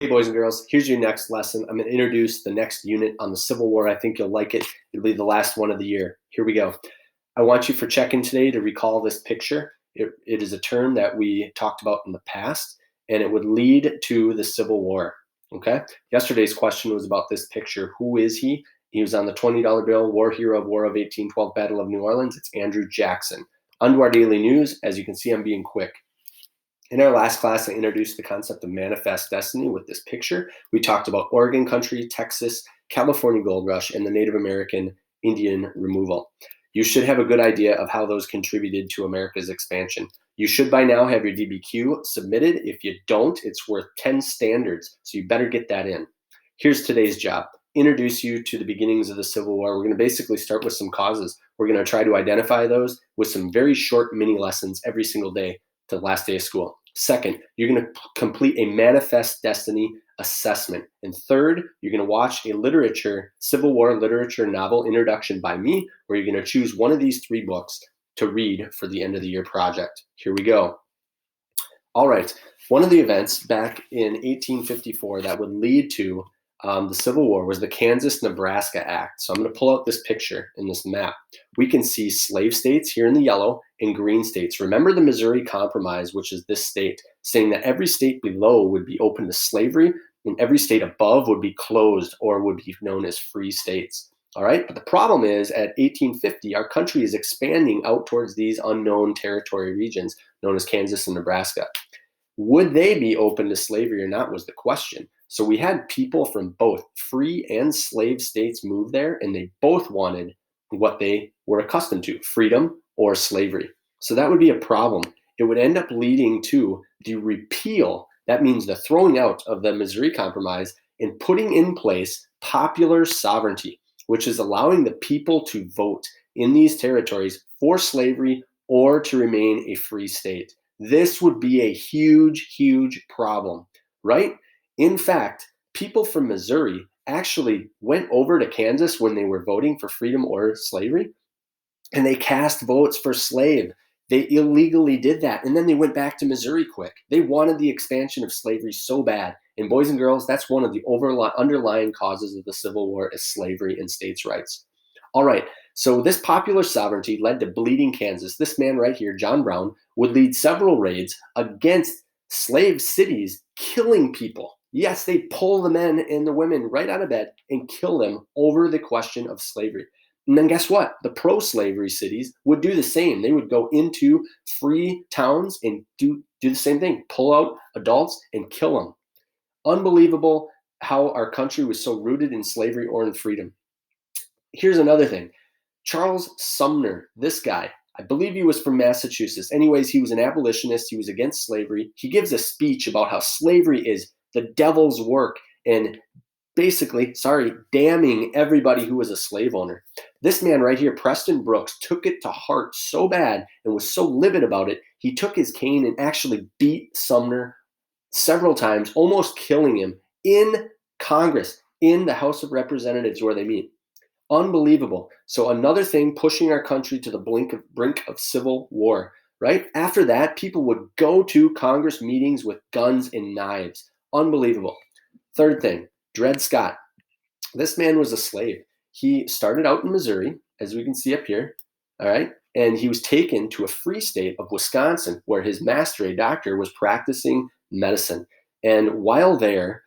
Hey, boys and girls, here's your next lesson. I'm going to introduce the next unit on the Civil War. I think you'll like it. It'll be the last one of the year. Here we go. I want you for check-in today to recall this picture. It is a term that we talked about in the past, and it would lead to the Civil War. Okay? Yesterday's question was about this picture. Who is he? He was on the $20 bill, war hero of War of 1812, Battle of New Orleans. It's Andrew Jackson. On to our daily news. As you can see, I'm being quick. In our last class, I introduced the concept of manifest destiny with this picture. We talked about Oregon Country, Texas, California Gold Rush, and the Native American Indian removal. You should have a good idea of how those contributed to America's expansion. You should by now have your DBQ submitted. If you don't, it's worth 10 standards, so you better get that in. Here's today's job. Introduce you to the beginnings of the Civil War. We're going to basically start with some causes. We're going to try to identify those with some very short mini lessons every single day to the last day of school. Second, you're going to complete a manifest destiny assessment. And third, you're going to watch a Civil War literature novel introduction by me, where you're going to choose one of these three books to read for the end of the year project. Here we go. All right. One of the events back in 1854 that would lead to the Civil War was the Kansas-Nebraska Act. So I'm going to pull out this picture in this map. We can see slave states here in the yellow and green states. Remember the Missouri Compromise, which is this state, saying that every state below would be open to slavery and every state above would be closed or would be known as free states. All right, but the problem is at 1850, our country is expanding out towards these unknown territory regions known as Kansas and Nebraska. Would they be open to slavery or not was the question. So we had people from both free and slave states move there, and they both wanted what they were accustomed to, freedom or slavery. So that would be a problem. It would end up leading to the repeal, that means the throwing out of the Missouri Compromise and putting in place popular sovereignty, which is allowing the people to vote in these territories for slavery or to remain a free state. This would be a huge, huge problem, right? In fact, people from Missouri actually went over to Kansas when they were voting for freedom or slavery, and they cast votes for slave. They illegally did that, and then they went back to Missouri quick. They wanted the expansion of slavery so bad. And boys and girls, that's one of the underlying causes of the Civil War is slavery and states' rights. All right, so this popular sovereignty led to Bleeding Kansas. This man right here, John Brown, would lead several raids against slave cities, killing people. Yes, they pull the men and the women right out of bed and kill them over the question of slavery. And then guess what? The pro-slavery cities would do the same. They would go into free towns and do the same thing, pull out adults and kill them. Unbelievable how our country was so rooted in slavery or in freedom. Here's another thing. Charles Sumner, this guy, I believe he was from Massachusetts. Anyways, he was an abolitionist. He was against slavery. He gives a speech about how slavery is the devil's work and basically, damning everybody who was a slave owner. This man right here, Preston Brooks, took it to heart so bad and was so livid about it, he took his cane and actually beat Sumner several times, almost killing him in Congress, in the House of Representatives where they meet. Unbelievable. So another thing pushing our country to the brink of civil war, right? After that, people would go to Congress meetings with guns and knives. Unbelievable. Third thing, Dred Scott. This man was a slave. He started out in Missouri, as we can see up here, all right? And he was taken to a free state of Wisconsin, where his master, a doctor, was practicing medicine. And while there,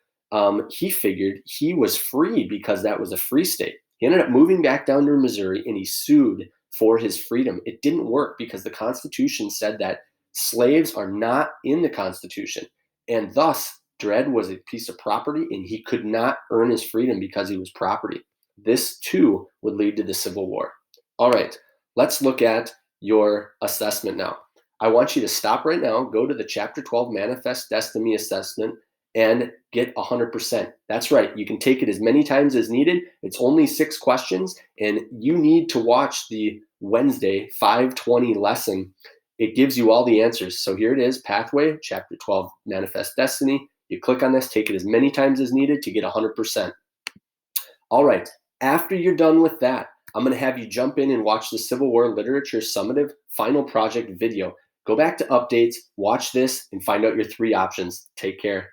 he figured he was free because that was a free state. He ended up moving back down to Missouri, and he sued for his freedom. It didn't work because the Constitution said that slaves are not in the Constitution. And thus, Dred was a piece of property, and he could not earn his freedom because he was property. This, too, would lead to the Civil War. All right, let's look at your assessment now. I want you to stop right now, go to the Chapter 12 Manifest Destiny Assessment, and get 100%. That's right. You can take it as many times as needed. It's only 6 questions, and you need to watch the Wednesday 5:20 lesson. It gives you all the answers. So here it is, Pathway, Chapter 12, Manifest Destiny. You click on this, take it as many times as needed to get 100%. All right. After you're done with that, I'm going to have you jump in and watch the Civil War Literature Summative Final Project video. Go back to updates, watch this, and find out your 3 options. Take care.